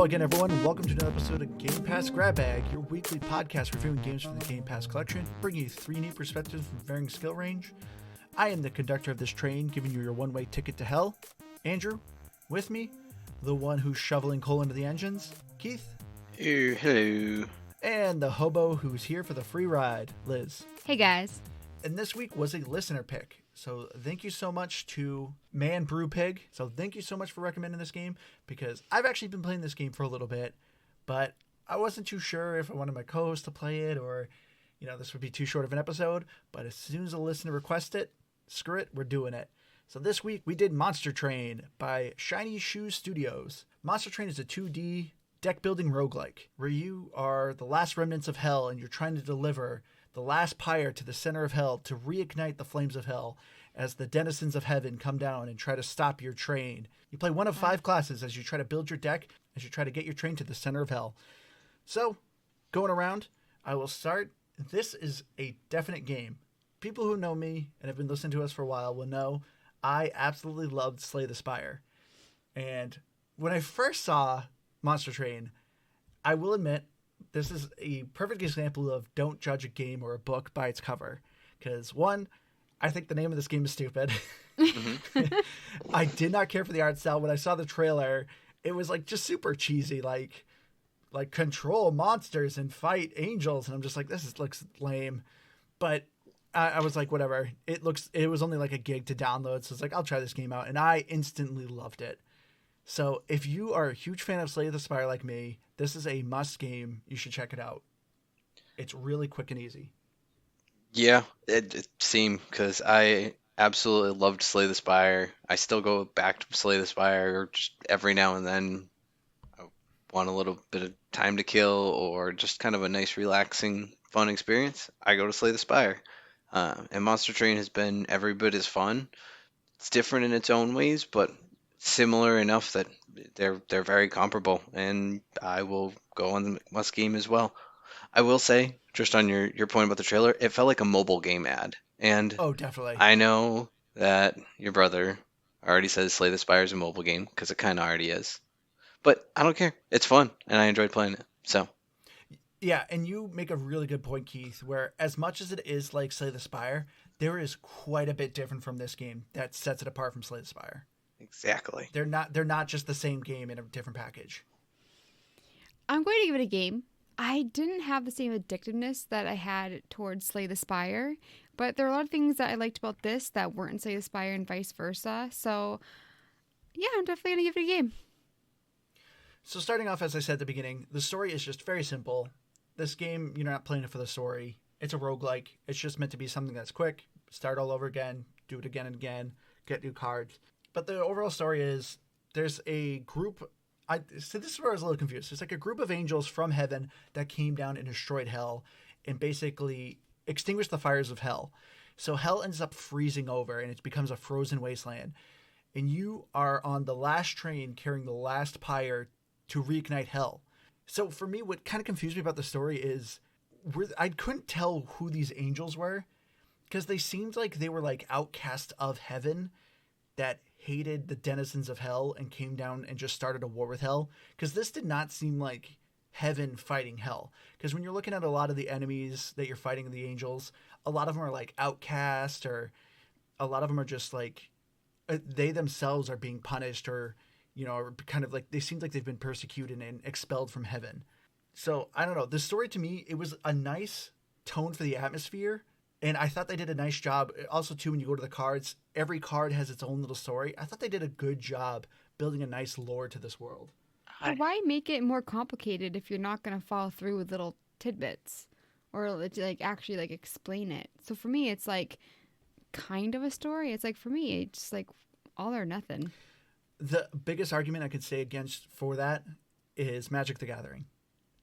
again, everyone, and welcome to another episode of Game Pass Grab Bag, your weekly podcast reviewing games from the Game Pass collection, bringing you three new perspectives from varying skill range. I am the conductor of this train, giving you your one-way ticket to hell. Andrew, with me, the one who's shoveling coal into the engines, Keith. Hello. And the hobo who's here for the free ride, Liz. Hey, guys. And this week was a listener pick. So thank you so much to Man Brew Pig. So thank you so much for recommending this game, because I've actually been playing this game for a little bit, but I wasn't too sure if I wanted my co-host to play it or, this would be too short of an episode. But as soon as a listener requests it, screw it, we're doing it. So this week we did Monster Train by Shiny Shoe Studios. Monster Train is a 2D deck building roguelike where you are the last remnants of hell and you're trying to deliver the last pyre to the center of hell to reignite the flames of hell as the denizens of heaven come down and try to stop your train. You play one of 5 classes as you try to build your deck, as you try to get your train to the center of hell. So, going around, I will start. This is a definite game. People who know me and have been listening to us for a while will know I absolutely loved Slay the Spire. And when I first saw Monster Train, I will admit, this is a perfect example of don't judge a game or a book by its cover. Because, one, I think the name of this game is stupid. I did not care for the art style. When I saw the trailer, it was just super cheesy, like control monsters and fight angels. And I'm just like, looks lame. But I was like, whatever. It was only like a gig to download. So it's like, I'll try this game out. And I instantly loved it. So if you are a huge fan of Slay the Spire like me, this is a must game. You should check it out. It's really quick and easy. Yeah, it seemed, because I absolutely loved Slay the Spire. I still go back to Slay the Spire just every now and then. I want a little bit of time to kill or just kind of a nice, relaxing, fun experience. I go to Slay the Spire. And Monster Train has been every bit as fun. It's different in its own ways, but similar enough that they're very comparable, and I will go on the must game as well. I will say, just on your point about the trailer, it felt like a mobile game ad. And Oh, definitely. I know that your brother already says Slay the Spire is a mobile game, because it kind of already is. But I don't care. It's fun, and I enjoyed playing it. So Yeah, and you make a really good point, Keith, where as much as it is like Slay the Spire, there is quite a bit different from this game that sets it apart from Slay the Spire. exactly. They're not just the same game in a different package. I'm going to give it a game. I didn't have the same addictiveness that I had towards Slay the Spire, but there are a lot of things that I liked about this that weren't in Slay the Spire and vice versa. So, yeah, I'm definitely going to give it a game. So starting off, as I said at the beginning, the story is just very simple. This game, you're not playing it for the story. It's a roguelike. It's just meant to be something that's quick, start all over again, do it again and again, get new cards. But the overall story is there's a group. So this is where I was a little confused. It's like a group of angels from heaven that came down and destroyed hell and basically extinguished the fires of hell. So hell ends up freezing over and it becomes a frozen wasteland. And you are on the last train carrying the last pyre to reignite hell. So for me, what kind of confused me about the story is I couldn't tell who these angels were, because they seemed like they were like outcasts of heaven that hated the denizens of hell and came down and just started a war with hell. Because this did not seem like heaven fighting hell. Because when you're looking at a lot of the enemies that you're fighting, the angels, a lot of them are like outcast, or a lot of them are just like they themselves are being punished, or or kind of like they seemed like they've been persecuted and expelled from heaven. So I don't know. The story to me, it was a nice tone for the atmosphere. And I thought they did a nice job. Also, too, when you go to the cards, every card has its own little story. I thought they did a good job building a nice lore to this world. But why make it more complicated if you're not going to follow through with little tidbits or actually explain it? So for me, it's like kind of a story. It's like, for me, it's like all or nothing. The biggest argument I could say against for that is Magic the Gathering.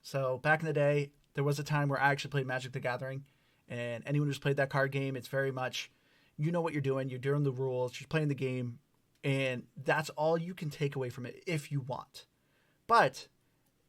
So back in the day, there was a time where I actually played Magic the Gathering. And anyone who's played that card game, it's very much, you know what you're doing. You're doing the rules. You're playing the game. And that's all you can take away from it if you want. But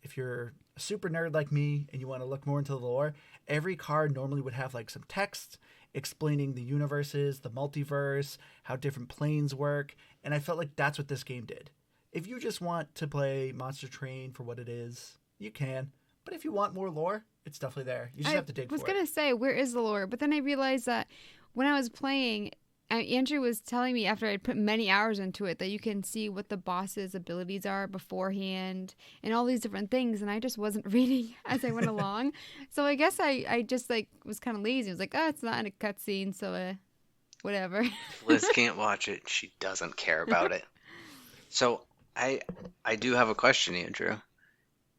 if you're a super nerd like me and you want to look more into the lore, every card normally would have like some text explaining the universes, the multiverse, how different planes work. And I felt like that's what this game did. If you just want to play Monster Train for what it is, you can. But if you want more lore, it's definitely there. You just have to dig for it. I was going to say, where is the lore? But then I realized that when I was playing, Andrew was telling me after I'd put many hours into it that you can see what the boss's abilities are beforehand and all these different things. And I just wasn't reading as I went along. So I guess I just like was kind of lazy. I was like, oh, it's not in a cutscene, so whatever. If Liz can't watch it, she doesn't care about it. So I do have a question, Andrew.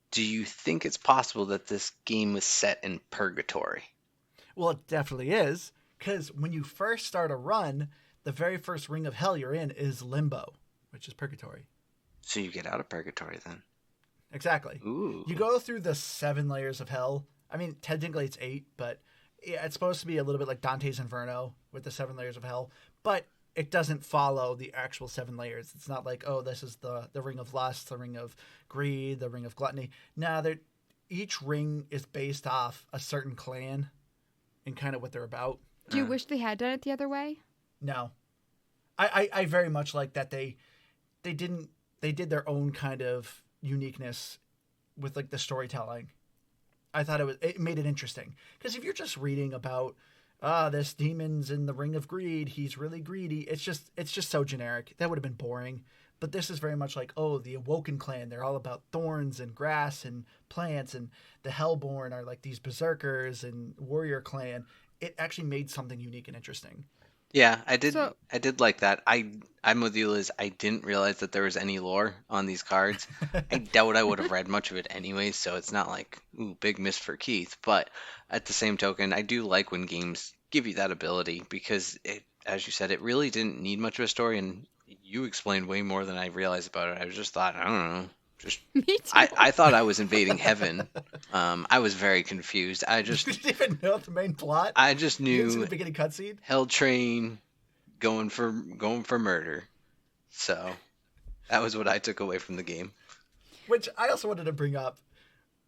Do you think it's possible that this game was set in purgatory? Well, it definitely is. Because when you first start a run, the very first ring of hell you're in is limbo, which is purgatory. So you get out of purgatory then? Exactly. Ooh. You go through the 7 layers of hell. I mean, technically it's 8, but yeah, it's supposed to be a little bit like Dante's Inferno with the 7 layers of hell. But it doesn't follow the actual 7 layers. It's not like, oh, this is the ring of lust, the ring of greed, the ring of gluttony. No, each ring is based off a certain clan and kind of what they're about. Do you wish they had done it the other way? No. I very much like that they did their own kind of uniqueness with like the storytelling. I thought it made it interesting. Because if you're just reading about this demon's in the ring of greed, he's really greedy, it's just so generic. That would have been boring. But this is very much like, oh, the Awoken clan, they're all about thorns and grass and plants, and the Hellborn are like these berserkers and warrior clan. It actually made something unique and interesting. Yeah, I did like that. I'm with you, Liz. I didn't realize that there was any lore on these cards. I doubt I would have read much of it anyways, so it's not like, ooh, big miss for Keith. But at the same token, I do like when games give you that ability because it, as you said, it really didn't need much of a story, and you explained way more than I realized about it. I just thought, I don't know. Me too. I thought I was invading heaven. I was very confused. You didn't even know the main plot? I just You didn't see knew the beginning cutscene? Hell Train going for murder. So that was what I took away from the game. Which I also wanted to bring up.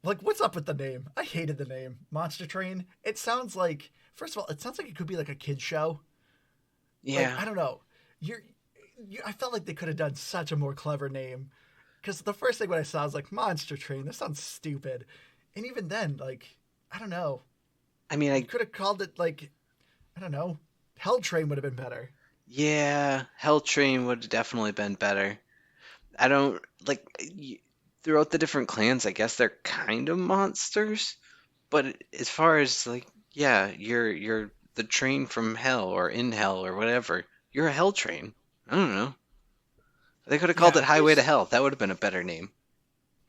Like, what's up with the name? I hated the name. Monster Train. It sounds like, first of all, it sounds like it could be like a kid's show. Yeah. Like, I don't know. I felt like they could have done such a more clever name. Because the first thing when I saw was like, Monster Train. This sounds stupid. And even then, like, I don't know. I mean, I could have called it, like, I don't know. Hell Train would have been better. Yeah, Hell Train would have definitely been better. I don't, like, throughout the different clans, I guess they're kind of monsters. But as far as, like, yeah, you're the train from hell or in hell or whatever. You're a Hell Train. I don't know. They could have called it Highway to Hell. That would have been a better name.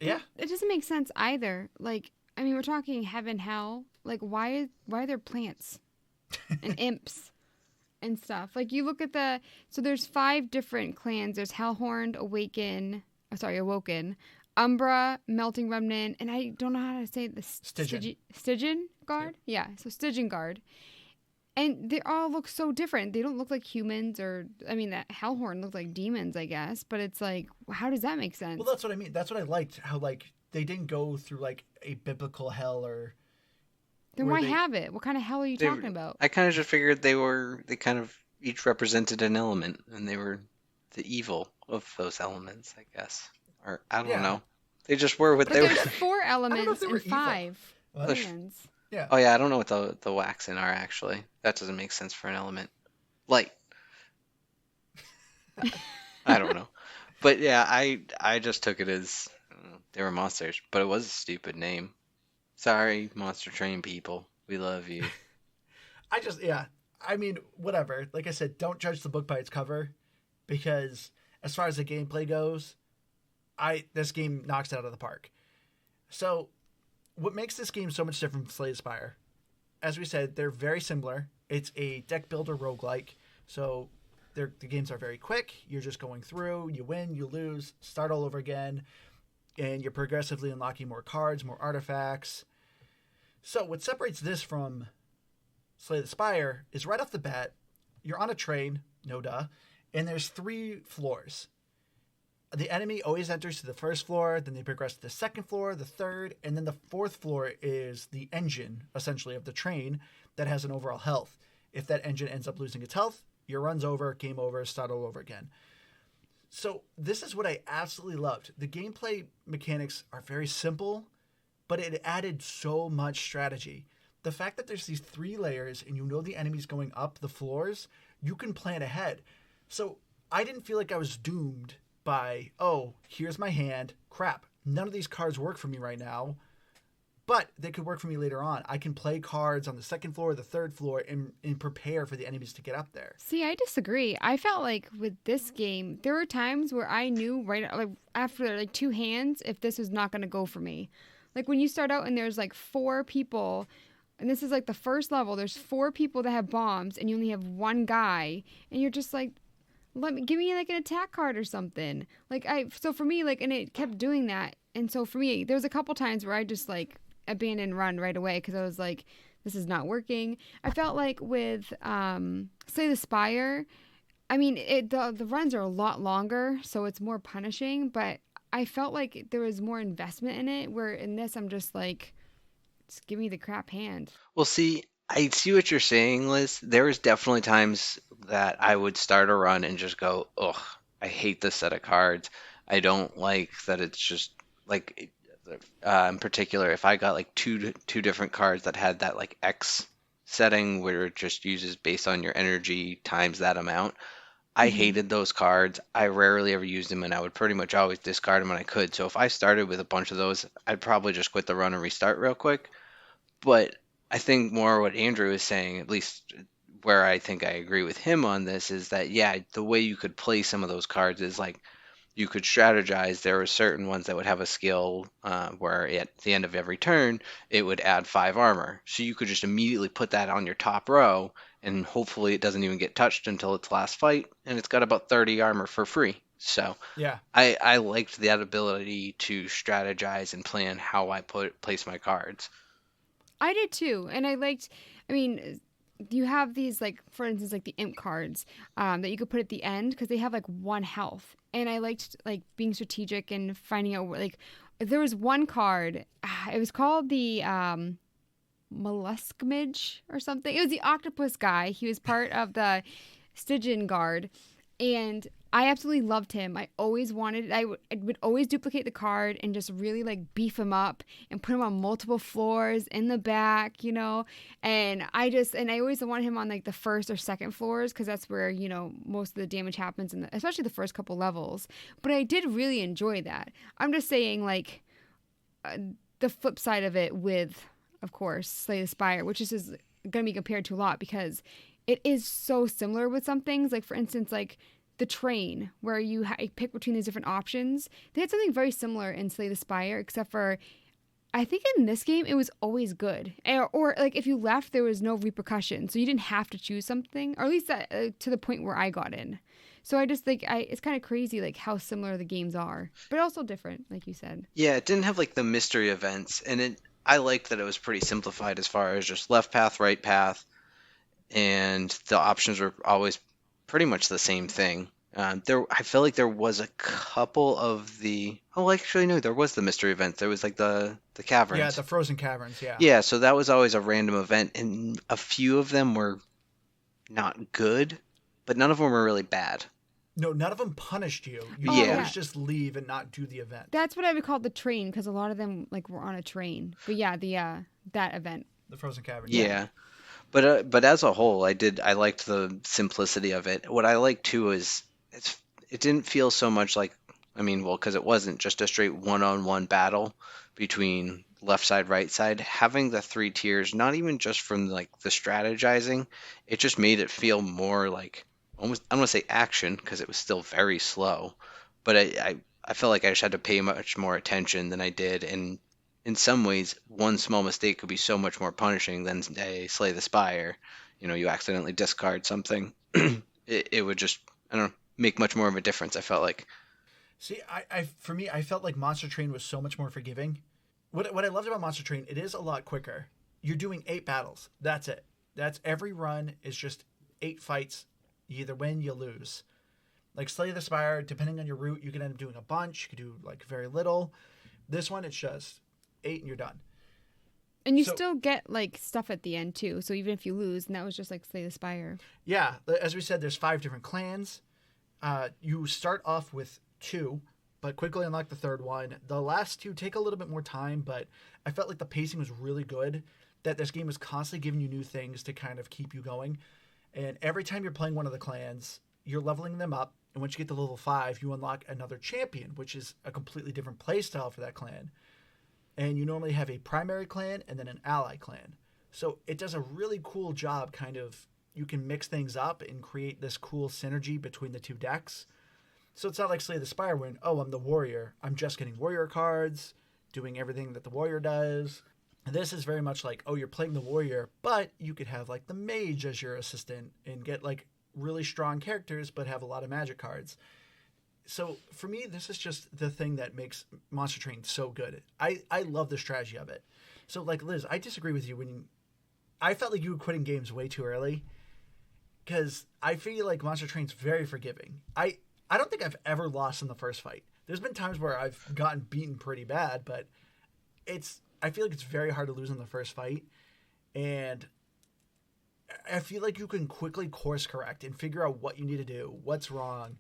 Yeah. It doesn't make sense either. Like, I mean, we're talking heaven, hell. Like, why are there plants and imps and stuff? Like, you look at so there's 5 different clans. There's Hellhorned, Awoken, Umbra, Melting Remnant, and I don't know how to say this. Stygian Guard? Yeah, so Stygian Guard. And they all look so different. They don't look like humans that Hellhorn looked like demons, I guess. But it's like, how does that make sense? Well, that's what I mean. That's what I liked. How, like, they didn't go through, like, a biblical hell or... Then why have it? What kind of hell are you talking about? I kind of just figured they kind of each represented an element, and they were the evil of those elements, I guess. Or, I don't know. They just were what they were. There's 4 elements and 5 clans. Yeah. Oh, yeah, I don't know what the Waxen are, actually. That doesn't make sense for an element. Light. I don't know. But, yeah, I just took it as they were monsters. But it was a stupid name. Sorry, Monster Train people. We love you. I mean, whatever. Like I said, don't judge the book by its cover. Because as far as the gameplay goes, this game knocks it out of the park. So... what makes this game so much different from Slay the Spire? As we said, they're very similar. It's a deck builder roguelike. So the games are very quick. You're just going through. You win, you lose, start all over again. And you're progressively unlocking more cards, more artifacts. So what separates this from Slay the Spire is right off the bat, you're on a train, no duh, and there's 3 floors. The enemy always enters to the first floor, then they progress to the second floor, the third, and then the 4th floor is the engine, essentially, of the train that has an overall health. If that engine ends up losing its health, your run's over, game over, start all over again. So this is what I absolutely loved. The gameplay mechanics are very simple, but it added so much strategy. The fact that there's these 3 layers and you know the enemy's going up the floors, you can plan ahead. So I didn't feel like I was doomed by, oh, here's my hand. Crap, none of these cards work for me right now. But they could work for me later on. I can play cards on the 2nd floor or the 3rd floor and prepare for the enemies to get up there. See, I disagree. I felt like with this game, there were times where I knew right like after like 2 hands if this was not going to go for me. Like when you start out and there's like 4 people, and this is like the first level, there's 4 people that have bombs and you only have 1 guy, and you're just like, give me like an attack card or something. So for me, like, and it kept doing that. And so for me, there was a couple times where I just like abandon run right away because I was like, this is not working. I felt like with Slay the Spire, I mean, the runs are a lot longer, so it's more punishing, but I felt like there was more investment in it, where in this I'm just like, just give me the crap hand. Well, see, I see what you're saying, Liz. There was definitely times that I would start a run and just go, ugh, I hate this set of cards. I don't like that it's just like in particular, if I got like two different cards that had that like X setting where it just uses based on your energy times that amount, I hated those cards. I rarely ever used them, and I would pretty much always discard them when I could. So if I started with a bunch of those, I'd probably just quit the run and restart real quick. But I think more what Andrew is saying, at least where I think I agree with him on this, is that, yeah, the way you could play some of those cards is like you could strategize. There were certain ones that would have a skill where at the end of every turn, it would add 5 armor. So you could just immediately put that on your top row, and hopefully it doesn't even get touched until its last fight, and it's got about 30 armor for free. So Yeah. I liked that ability to strategize and plan how I place my cards. I did too, and I mean, you have these, like, for instance, like the imp cards that you could put at the end because they have like 1 health, and I liked like being strategic and finding out like if there was one card, it was called the Molluskmidge or something. It was the octopus guy. He was part of the Stygian Guard, and I absolutely loved him. I always wanted, I would always duplicate the card and just really like beef him up and put him on multiple floors in the back, you know. And I always wanted him on like the 1st or 2nd floors because that's where, you know, most of the damage happens, especially the first couple levels. But I did really enjoy that. I'm just saying, like, the flip side of it with, of course, Slay the Spire, which is going to be compared to a lot because it is so similar with some things. Like, for instance, like the train, where you pick between these different options. They had something very similar in Slay the Spire, except for I think in this game it was always good. Or like if you left, there was no repercussion, so you didn't have to choose something, or at least that, to the point where I got in. So I just think it's kind of crazy like how similar the games are, but also different, like you said. Yeah, it didn't have like the mystery events, and I liked that it was pretty simplified as far as just left path, right path, and the options were always pretty much the same thing. I feel like there was a couple of actually no, there was the mystery event. There was like the caverns. Yeah, the frozen caverns, yeah. Yeah, so that was always a random event, and a few of them were not good, but none of them were really bad. No, none of them punished you. You Yeah. always just leave and not do the event. That's what I would call the train, because a lot of them like were on a train. But yeah, that event. The frozen cavern. Yeah. But as a whole, I liked the simplicity of it. What I liked too is it didn't feel so much like, I mean, well, because it wasn't just a straight one-on-one battle between left side, right side. Having the 3 tiers, not even just from like the strategizing, it just made it feel more like almost, I don't want to say action because it was still very slow, but I felt like I just had to pay much more attention than I did, and in some ways, one small mistake could be so much more punishing than a Slay the Spire. You know, you accidentally discard something. it would just, I don't know, make much more of a difference, I felt like. See, for me, I felt like Monster Train was so much more forgiving. What I loved about Monster Train, it is a lot quicker. You're doing 8 battles. That's it. That's every run is just 8 fights. You either win, you lose. Like Slay the Spire, depending on your route, you can end up doing a bunch. You could do like very little. This one, it's just 8 and you're done. And you still get like stuff at the end too. So even if you lose, and that was just like Slay the Spire. Yeah, as we said, there's 5 different clans. You start off with 2, but quickly unlock the third one. The last 2 take a little bit more time, but I felt like the pacing was really good, that this game was constantly giving you new things to kind of keep you going. And every time you're playing one of the clans, you're leveling them up. And once you get to level 5, you unlock another champion, which is a completely different playstyle for that clan. And you normally have a primary clan and then an ally clan. So it does a really cool job, kind of, you can mix things up and create this cool synergy between the 2 decks. So it's not like Slay the Spire when, oh, I'm the warrior. I'm just getting warrior cards, doing everything that the warrior does. This is very much like, oh, you're playing the warrior, but you could have like the mage as your assistant and get like really strong characters, but have a lot of magic cards. So for me, this is just the thing that makes Monster Train so good. I love the strategy of it. So like Liz, I disagree with you when I felt like you were quitting games way too early, because I feel like Monster Train's very forgiving. I don't think I've ever lost in the first fight. There's been times where I've gotten beaten pretty bad, but I feel like it's very hard to lose in the first fight. And I feel like you can quickly course correct and figure out what you need to do, what's wrong.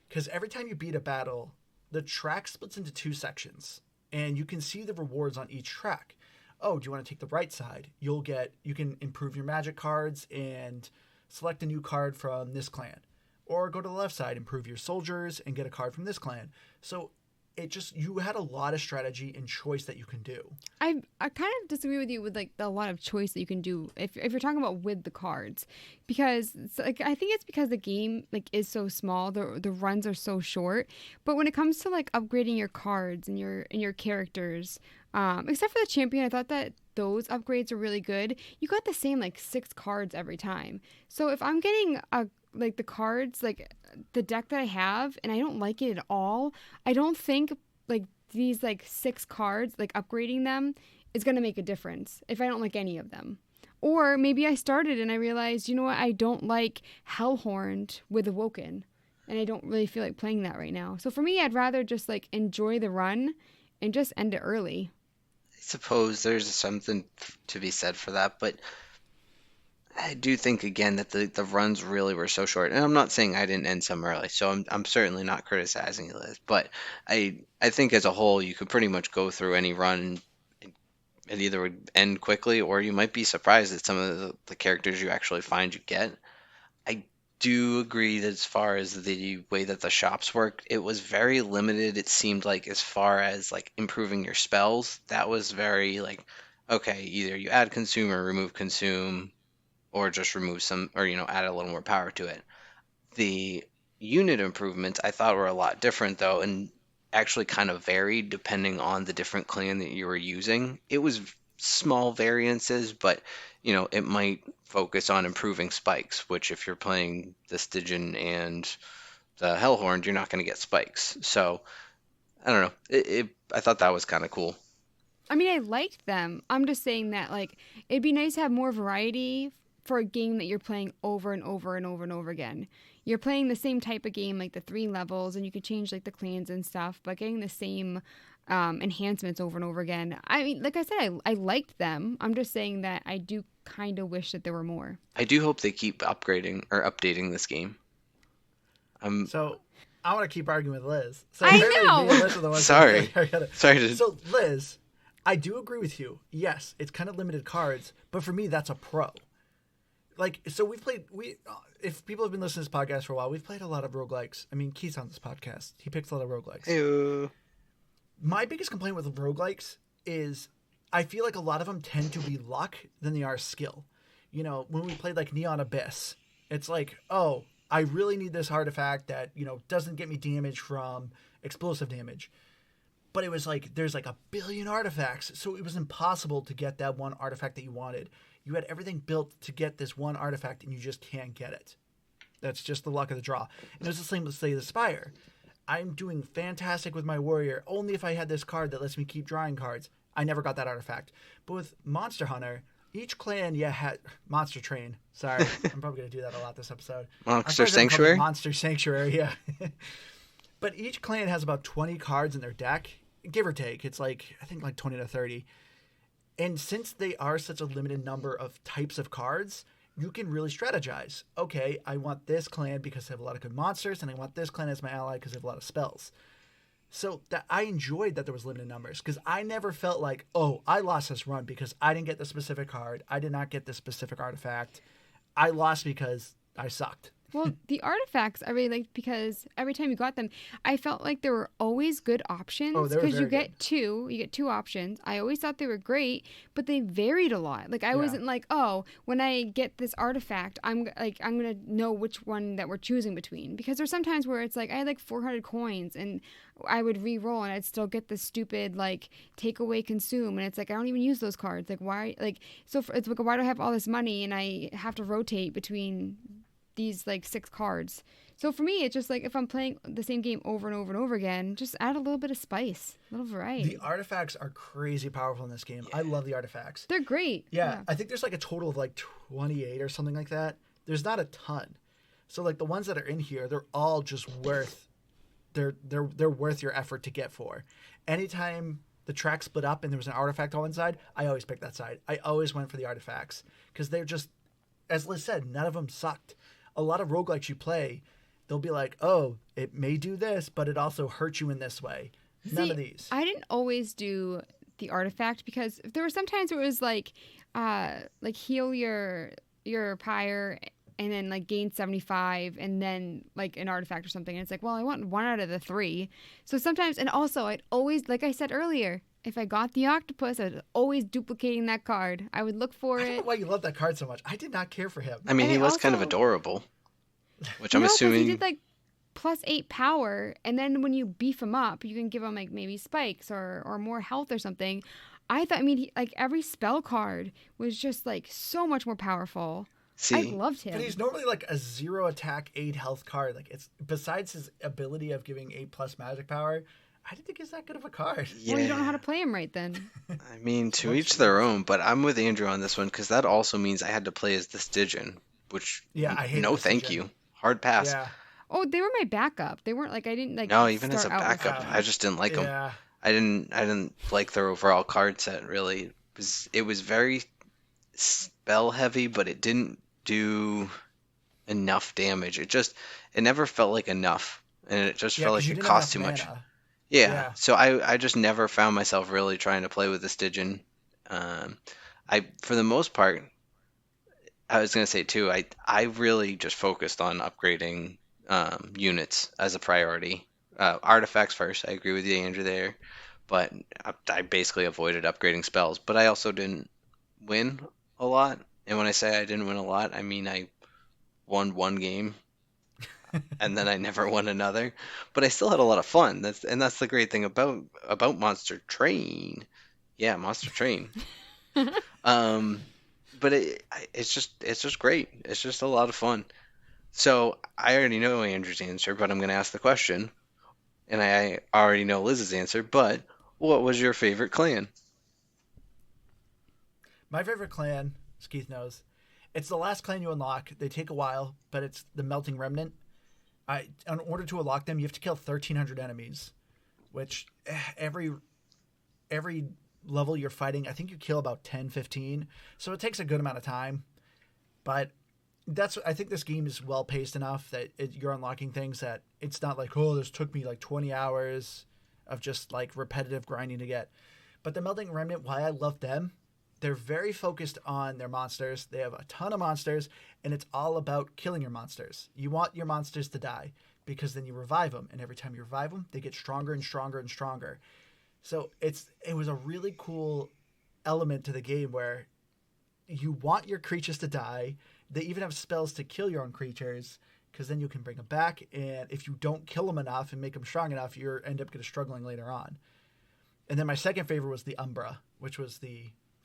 Because every time you beat a battle, the track splits into 2 sections, and you can see the rewards on each track. Oh, do you want to take the right side? You can improve your magic cards and select a new card from this clan. Or go to the left side, improve your soldiers, and get a card from this clan. So you had a lot of strategy and choice that you can do. I kind of disagree with you with like a lot of choice that you can do if you're talking about with the cards, because like I think it's because the game like is so small, the runs are so short. But when it comes to like upgrading your cards and your characters, except for the champion, I thought that those upgrades are really good. You got the same like 6 cards every time. So if I'm getting like the cards, like the deck that I have, and I don't like it at all, I don't think like these like 6 cards, like upgrading them is going to make a difference if I don't like any of them. Or maybe I started and I realized, you know what, I don't like Hellhorned with Awoken, and I don't really feel like playing that right now. So for me, I'd rather just like enjoy the run and just end it early. I suppose there's something to be said for that, but I do think again that the runs really were so short, and I'm not saying I didn't end some early, so I'm certainly not criticizing you, Liz. But I think as a whole, you could pretty much go through any run, and it either would end quickly, or you might be surprised at some of the characters you actually find you get. I do agree that as far as the way that the shops work, it was very limited. It seemed like as far as like improving your spells, that was very like, okay, either you add consume or remove consume, or just remove some, or add a little more power to it. The unit improvements I thought were a lot different though, and actually kind of varied depending on the different clan that you were using. It was small variances, but it might focus on improving spikes, which if you're playing the Stygian and the Hellhorned, you're not going to get spikes. So I don't know. I thought that was kind of cool. I mean, I liked them. I'm just saying that like it'd be nice to have more variety for a game that you're playing over and over and over and over again. You're playing the same type of game, like the 3 levels, and you could change like the clans and stuff, but getting the same enhancements over and over again. I mean, like I said, I liked them. I'm just saying that I do kind of wish that there were more. I do hope they keep upgrading or updating this game. So I want to keep arguing with Liz. So I know. Sorry. So Liz, I do agree with you. Yes, it's kind of limited cards, but for me, that's a pro. Like, so if people have been listening to this podcast for a while, we've played a lot of roguelikes. I mean, Keith's on this podcast. He picks a lot of roguelikes. Ew. My biggest complaint with roguelikes is I feel like a lot of them tend to be luck than they are skill. When we played like Neon Abyss, it's like, oh, I really need this artifact that, doesn't get me damage from explosive damage. But it was like, there's like a billion artifacts, so it was impossible to get that one artifact that you wanted. You had everything built to get this one artifact, and you just can't get it. That's just the luck of the draw. And it was the same with Slay the Spire. I'm doing fantastic with my warrior, only if I had this card that lets me keep drawing cards. I never got that artifact. But with Monster Hunter, each clan, had Monster Train. Sorry, I'm probably going to do that a lot this episode. Monster Sanctuary? Monster Sanctuary, yeah. But each clan has about 20 cards in their deck, give or take. It's like, I think like 20 to 30. And since they are such a limited number of types of cards, you can really strategize. Okay, I want this clan because they have a lot of good monsters, and I want this clan as my ally because they have a lot of spells. So that I enjoyed that there was limited numbers, because I never felt like, oh, I lost this run because I didn't get the specific card. I did not get the specific artifact. I lost because I sucked. Well, the artifacts I really liked because every time you got them, I felt like there were always good options. Oh, they were because you very get two options. I always thought they were great, but they varied a lot. Like I wasn't like, oh, when I get this artifact, I'm gonna know which one that we're choosing between. Because there's sometimes where it's like I had like 400 coins and I would re-roll and I'd still get this stupid like take away consume, and it's like I don't even use those cards. Like why? It's like why do I have all this money and I have to rotate between these like 6 cards? So for me, it's just like if I'm playing the same game over and over and over again, just add a little bit of spice, a little variety. The artifacts are crazy powerful in this game. I love the artifacts. They're great. Yeah, I think there's like a total of like 28 or something like that. There's not a ton. So like the ones that are in here, they're all just worth they're worth your effort to get for. Anytime the track split up and there was an artifact on one side, I always picked that side. I always went for the artifacts because they're just, as Liz said, none of them sucked. A lot of roguelikes you play, they'll be like, oh, it may do this, but it also hurts you in this way. None of these. I didn't always do the artifact because there were some times where it was like heal your pyre and then like gain 75 and then like an artifact or something. And it's like, well, I want 1 out of the 3. So sometimes, and also I'd always, like I said earlier, if I got the octopus, I was always duplicating that card. I would look for I it. don't know why you love that card so much. I did not care for him. I mean, And he it was kind of also- adorable, which I'm 'cause assuming. he did like +8 power, and then when you beef him up, you can give him like maybe spikes or more health or something. I thought, I mean, like every spell card was just like so much more powerful. I See, loved him. But he's normally like a 0 attack, 8 health card. Like it's besides his ability of giving 8+ magic power, I didn't think he's that good of a card. yeah. Well, you don't know how to play him right then. I mean, to each their own, but I'm with Andrew on this one because that also means I had to play as the Stygian, which, Yeah, I hate no the thank Stygian. you. Hard pass. Yeah. Oh, they were my backup. They weren't like I didn't like. No, even as a start out with backup, them. I just didn't like them. Yeah. I didn't like their overall card set really. It was very spell heavy, but it didn't do enough damage. It never felt like enough, and it just Yeah, felt 'cause like you it didn't cost too have much. enough mana. Yeah. Yeah. So I just never found myself really trying to play with the Stygian. I for the most part, I was gonna say too, I really just focused on upgrading units as a priority. Artifacts first. I agree with you, Andrew, there. But I basically avoided upgrading spells. But I also didn't win a lot. And when I say I didn't win a lot, I mean I won one game and then I never won another. But I still had a lot of fun. That's the great thing about Monster Train. Yeah, Monster Train. But it's just great. It's just a lot of fun. So I already know Andrew's answer, but I'm going to ask the question. And I already know Liz's answer, but what was your favorite clan? My favorite clan, as Keith knows, it's the last clan you unlock. They take a while, but it's the Melting Remnant. In order to unlock them, you have to kill 1,300 enemies, which every level you're fighting, I think you kill about 10, 15. So it takes a good amount of time. But I think this game is well paced enough that you're unlocking things that it's not like, oh, this took me like 20 hours of just like repetitive grinding to get. But the Melting Remnant, why I love them, they're very focused on their monsters. They have a ton of monsters, and it's all about killing your monsters. You want your monsters to die because then you revive them, and every time you revive them, they get stronger and stronger and stronger. So it was a really cool element to the game where you want your creatures to die. They even have spells to kill your own creatures because then you can bring them back. And if you don't kill them enough and make them strong enough, you end up struggling later on. And then my second favorite was the Umbra, which was the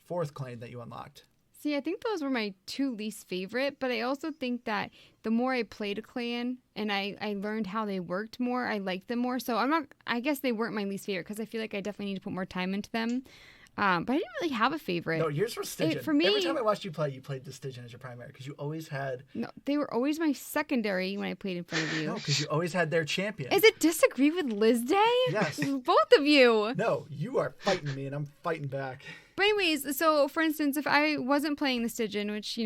4th clan that you unlocked. See, I think those were my 2 least favorite, but I also think that the more I played a clan and I learned how they worked more, I liked them more. So I guess they weren't my least favorite because I feel like I definitely need to put more time into them. But I didn't really have a favorite. No, yours was Stygian. For me, every time I watched you play, you played the Stygian as your primary because you always had... No, they were always my secondary when I played in front of you. No, because you always had their champion. Is it disagree with Liz Day? Yes. Both of you. No, you are fighting me and I'm fighting back. But anyways, so for instance, if I wasn't playing the Stygian, which,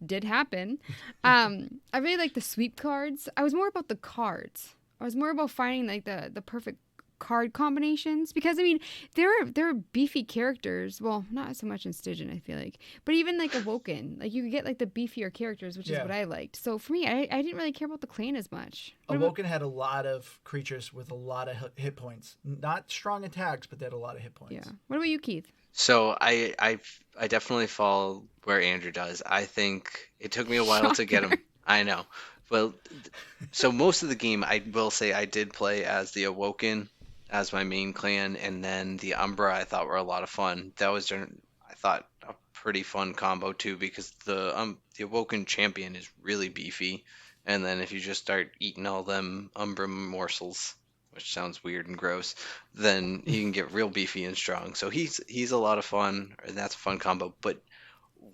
did happen. I really like the sweep cards. I was more about the cards. I was more about finding like the perfect card combinations, because I mean there are beefy characters. Well, not so much in Stygian, I feel like, but even like Awoken, like you could get like the beefier characters, which is what I liked. So for me, I didn't really care about the clan as much. Awoken had a lot of creatures with a lot of hit points, not strong attacks, but they had a lot of hit points. Yeah. What about you, Keith? So I definitely fall where Andrew does. I think it took me a while to get him. I know. Well, so most of the game, I will say I did play as the Awoken as my main clan, and then the Umbra I thought were a lot of fun. That was, I thought, a pretty fun combo too, because the Awoken champion is really beefy, and then if you just start eating all them Umbra morsels, which sounds weird and gross, then he can get real beefy and strong. So he's a lot of fun, and that's a fun combo. But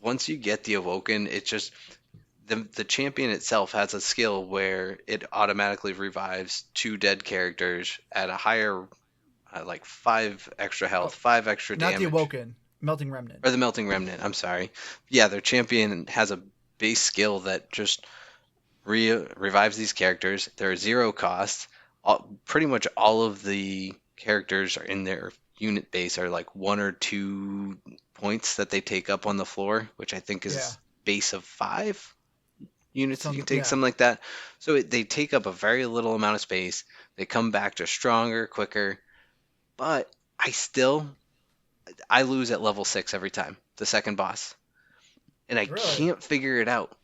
once you get the Awoken, it's just the champion itself has a skill where it automatically revives 2 dead characters at a higher, like 5 extra health, 5 extra Not damage. the Awoken, Melting Remnant. Or the Melting Remnant, I'm sorry. Yeah, their champion has a base skill that just revives these characters. They're 0 cost. Pretty much all of the characters are in their unit base are like 1 or 2 points that they take up on the floor, which I think is base of 5 units. You can take something like that. So they take up a very little amount of space. They come back just stronger, quicker. But I lose at level 6 every time, the second boss, and I can't figure it out.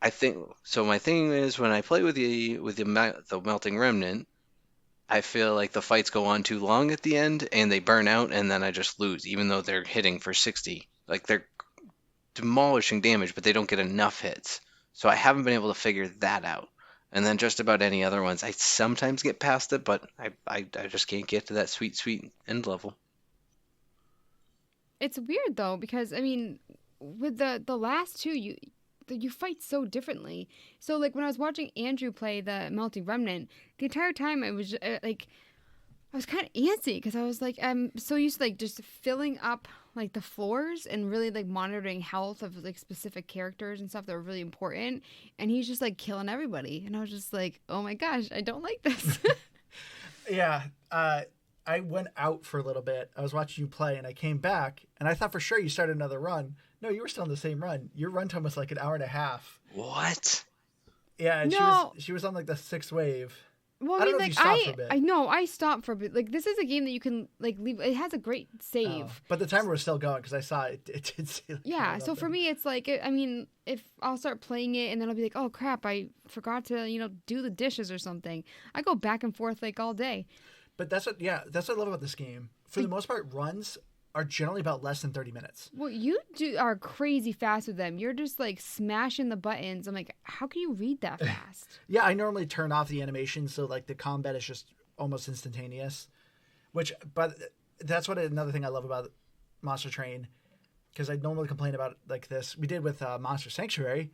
I think so. My thing is, when I play with the Melting Remnant, I feel like the fights go on too long at the end, and they burn out, and then I just lose, even though they're hitting for 60. Like, they're demolishing damage, but they don't get enough hits. So I haven't been able to figure that out. And then just about any other ones, I sometimes get past it, but I just can't get to that sweet end level. It's weird though, because I mean, with the last two, you fight so differently. So like when I was watching Andrew play the Melting Remnant, the entire time I was like, I was kind of antsy because I was like, I'm so used to like just filling up like the floors and really like monitoring health of like specific characters and stuff that were really important, and he's just like killing everybody, and I was just like, oh my gosh, I don't like this. Yeah, I went out for a little bit. I was watching you play, and I came back, and I thought for sure you started another run. No, you were still on the same run. Your run time was like an hour and a half. What? Yeah, and no. she was on like the 6th wave. Well, I mean, like I know I stopped for a bit. Like this is a game that you can like leave. It has a great save. Oh, but the timer was still going because I saw it. It did say. Like, yeah. So for me, it's like I mean, if I'll start playing it and then I'll be like, oh crap, I forgot to do the dishes or something. I go back and forth like all day. But that's what I love about this game. For the most part, runs are generally about less than 30 minutes. Well, you are crazy fast with them. You're just like smashing the buttons. I'm like, how can you read that fast? Yeah, I normally turn off the animation so like the combat is just almost instantaneous. But that's another thing I love about Monster Train, because I normally complain about like this. We did with Monster Sanctuary,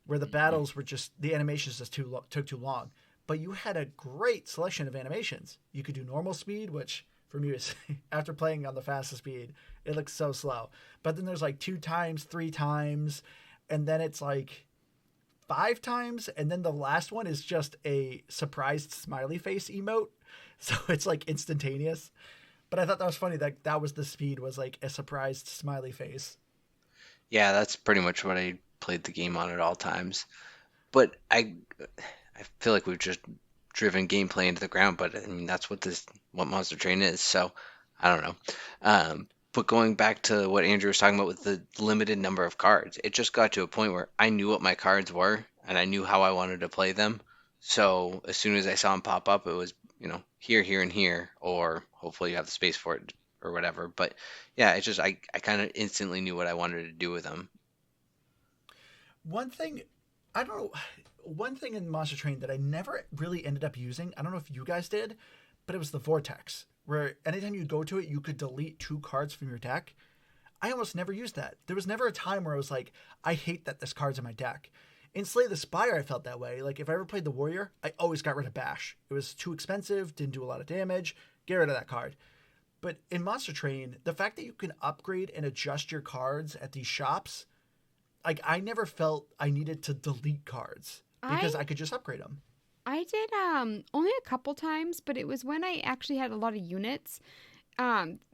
where the battles were just the animations just took too long. But you had a great selection of animations. You could do normal speed, which for me is after playing on the fastest speed, it looks so slow. But then there's like 2 times, 3 times, and then it's like 5 times, and then the last one is just a surprised smiley face emote. So it's like instantaneous. But I thought that was funny that was the speed, was like a surprised smiley face. Yeah, that's pretty much what I played the game on at all times. But I feel like we've just driven gameplay into the ground, but I mean that's what Monster Train is. So I don't know. But going back to what Andrew was talking about with the limited number of cards, it just got to a point where I knew what my cards were and I knew how I wanted to play them. So as soon as I saw them pop up, it was here, here, and here, or hopefully you have the space for it or whatever. But yeah, it's just I kind of instantly knew what I wanted to do with them. One thing in Monster Train that I never really ended up using, I don't know if you guys did, but it was the Vortex, where anytime you go to it, you could delete 2 cards from your deck. I almost never used that. There was never a time where I was like, I hate that this card's in my deck. In Slay the Spire, I felt that way. Like, if I ever played the Warrior, I always got rid of Bash. It was too expensive, didn't do a lot of damage, get rid of that card. But in Monster Train, the fact that you can upgrade and adjust your cards at these shops like I never felt I needed to delete cards because I I could just upgrade them. I did only a couple times, but it was when I actually had a lot of units.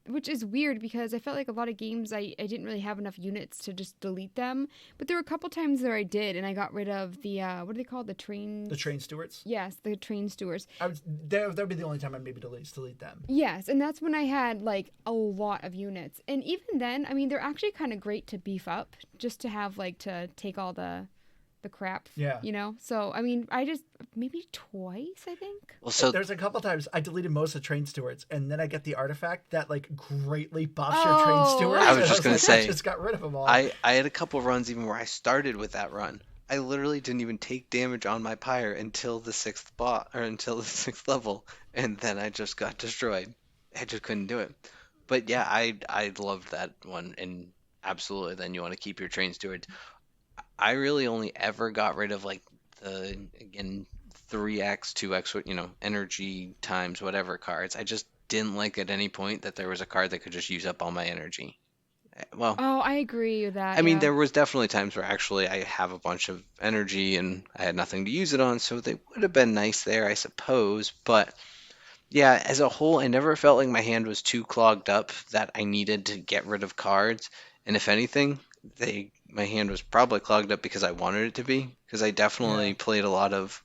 Which is weird because I felt like a lot of games I didn't really have enough units to just delete them. But there were a couple times where I did, and I got rid of the what do they call it? The train? The train stewards. Yes, the train stewards. That'd be the only time I'd maybe delete them. Yes, and that's when I had like a lot of units. And even then, I mean, they're actually kind of great to beef up, just to have like to take all the crap. Yeah. You know? So, I mean, I just maybe twice, I think. Well, so There's a couple times I deleted most of the train stewards, and then I get the artifact that like greatly buffs your train stewards. I was and just gonna like, say, I just got rid of them all. I had a couple runs even where I started with that run. I literally didn't even take damage on my pyre until the until the sixth level, and then I just got destroyed. I just couldn't do it. But yeah, I loved that one, and absolutely. Then you want to keep your train stewards. I really only ever got rid of like the again 3x, 2x, energy times whatever cards. I just didn't like at any point that there was a card that could just use up all my energy. Well, Oh, I agree with that. I mean, yeah. there was definitely times where actually I have a bunch of energy and I had nothing to use it on, so they would have been nice there, I suppose. But yeah, as a whole, I never felt like my hand was too clogged up that I needed to get rid of cards. And if anything, my hand was probably clogged up because I wanted it to be. Because I definitely Yeah. played a lot of.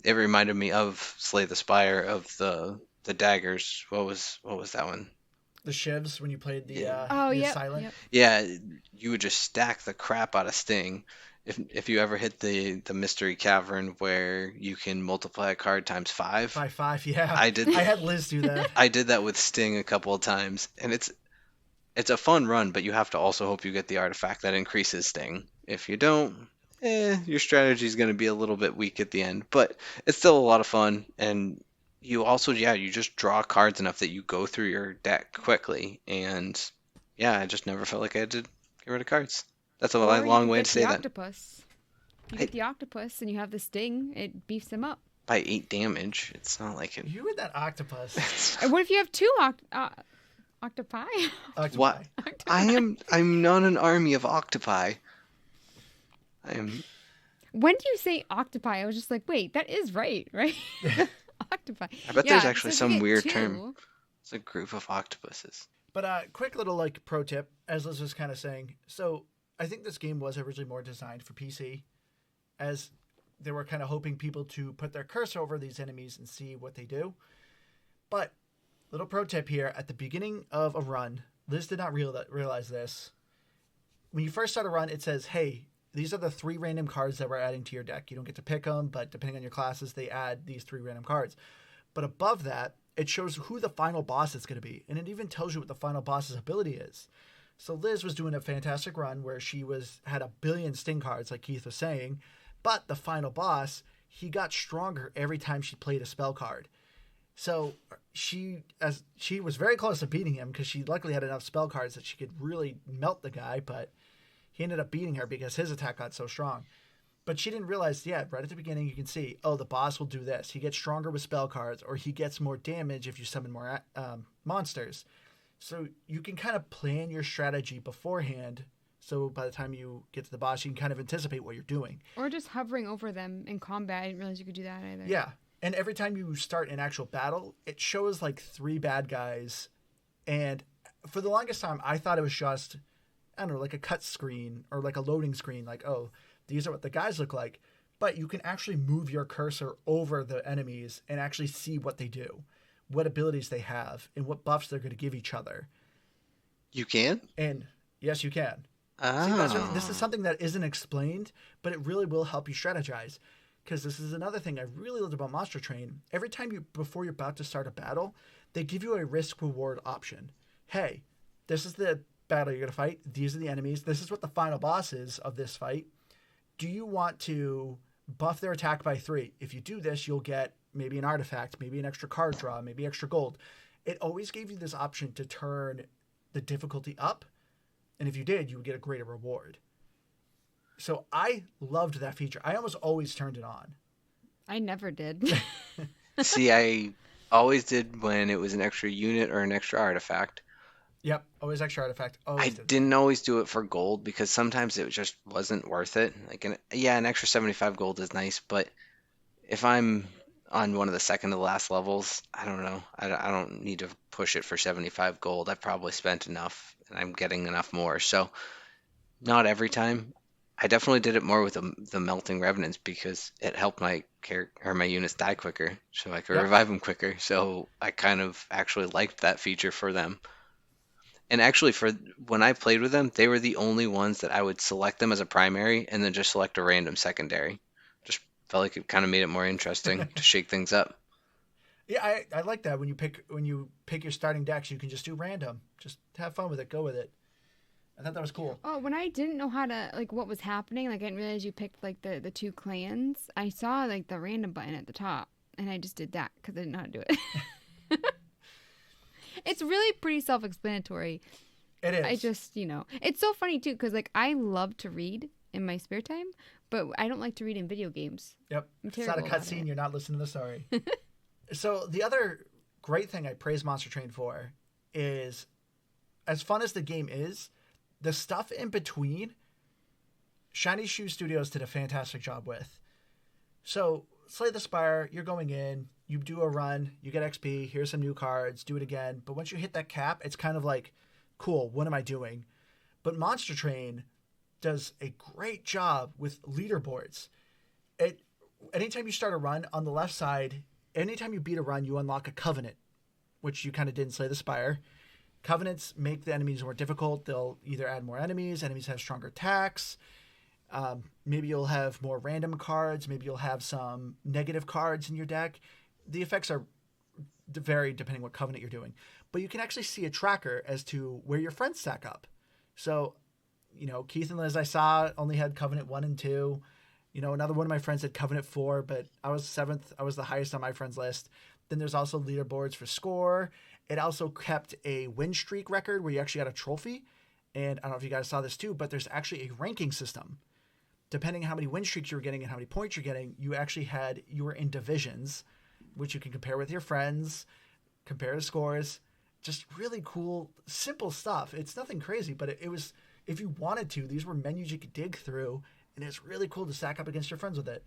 It reminded me of Slay the Spire of the daggers. What was that one? The shivs when you played the Yeah. Oh, the yep, silent. yep. Yeah, you would just stack the crap out of Sting. If you ever hit the mystery cavern where you can multiply a card times 5, By 5, yeah. I did. I had Liz do that. I did that with Sting a couple of times, and it's a fun run, but you have to also hope you get the artifact that increases Sting. If you don't, your strategy is going to be a little bit weak at the end, but it's still a lot of fun. And you also, you just draw cards enough that you go through your deck quickly. And yeah, I just never felt like I had to get rid of cards. That's a Or you long could way get to the say that. octopus. You get the octopus and you have the sting, it beefs him up. By 8 damage, it's not like it. You and that octopus. And what if you have two octopi? Octopi. What? I'm not an army of octopi. When do you say octopi? I was just like, wait, that is right? Octopi. I bet there's actually so if some you get weird two- term. It's a group of octopuses. But quick little like pro tip, as Liz was kind of saying. So I think this game was originally more designed for PC, as they were kind of hoping people to put their cursor over these enemies and see what they do. But little pro tip here: at the beginning of a run, Liz did not realize this. When you first start a run, it says, "Hey, these are the 3 random cards that we're adding to your deck. You don't get to pick them, but depending on your classes, they add these 3 random cards." But above that, it shows who the final boss is going to be, and it even tells you what the final boss's ability is. So Liz was doing a fantastic run where she had 1 billion Sting cards, like Keith was saying, but the final boss, he got stronger every time she played a spell card. So she was very close to beating him because she luckily had enough spell cards that she could really melt the guy, but he ended up beating her because his attack got so strong. But she didn't realize, right at the beginning, you can see, the boss will do this. He gets stronger with spell cards, or he gets more damage if you summon more monsters. So you can kind of plan your strategy beforehand, so by the time you get to the boss, you can kind of anticipate what you're doing. Or just hovering over them in combat. I didn't realize you could do that either. Yeah, and every time you start an actual battle, it shows like 3 bad guys. And for the longest time, I thought it was just, I don't know, like a cut screen or like a loading screen, like, these are what the guys look like. But you can actually move your cursor over the enemies and actually see what they do, what abilities they have, and what buffs they're going to give each other. You can? And yes, you can. Oh. See, this is something that isn't explained, but it really will help you strategize. Because this is another thing I really loved about Monster Train. Every time before you're about to start a battle, they give you a risk-reward option. Hey, this is the battle you're going to fight. These are the enemies. This is what the final boss is of this fight. Do you want to buff their attack by 3? If you do this, you'll get maybe an artifact, maybe an extra card draw, maybe extra gold. It always gave you this option to turn the difficulty up, and if you did, you would get a greater reward. So I loved that feature. I almost always turned it on. I never did. See, I always did when it was an extra unit or an extra artifact. Yep, always extra artifact. I Always did. didn't always do it for gold because sometimes it just wasn't worth it. Like, an extra 75 gold is nice, but if I'm on one of the second to last levels, I don't know. I don't need to push it for 75 gold. I've probably spent enough and I'm getting enough more. So, not every time. I definitely did it more with the melting revenants because it helped my character or my units die quicker, so I could Yep. revive them quicker. So I kind of actually liked that feature for them. And actually, for when I played with them, they were the only ones that I would select them as a primary and then just select a random secondary. Just felt like it kind of made it more interesting to shake things up. Yeah, I like that when you pick your starting decks, you can just do random. Just have fun with it. Go with it. I thought that was cool. Oh, when I didn't know how to, like, what was happening, like, I didn't realize you picked, like, the two clans, I saw, like, the random button at the top, and I just did that because I didn't know how to do it. It's really pretty self-explanatory. It is. I just, it's so funny, too, because, like, I love to read in my spare time, but I don't like to read in video games. Yep. I'm It's not a terrible about cutscene. it. You're not listening to the story. So the other great thing I praise Monster Train for is, as fun as the game is, the stuff in between, Shiny Shoe Studios did a fantastic job with. So, Slay the Spire, you're going in, you do a run, you get XP, here's some new cards, do it again. But once you hit that cap, it's kind of like, cool, what am I doing? But Monster Train does a great job with leaderboards. Anytime you start a run, on the left side, anytime you beat a run, you unlock a covenant, which you kind of did in Slay the Spire. Covenants make the enemies more difficult. They'll either add more enemies have stronger attacks. Maybe you'll have more random cards. Maybe you'll have some negative cards in your deck. The effects are vary depending what covenant you're doing. But you can actually see a tracker as to where your friends stack up. So, Keith and Liz I saw only had Covenant 1 and 2. Another one of my friends had Covenant 4, but I was 7th. I was the highest on my friends list. Then there's also leaderboards for score. It also kept a win streak record where you actually got a trophy. And I don't know if you guys saw this too, but there's actually a ranking system. Depending on how many win streaks you were getting and how many points you're getting, you were in divisions, which you can compare with your friends, compare the scores. Just really cool, simple stuff. It's nothing crazy, but it was, if you wanted to, these were menus you could dig through, and it's really cool to stack up against your friends with it.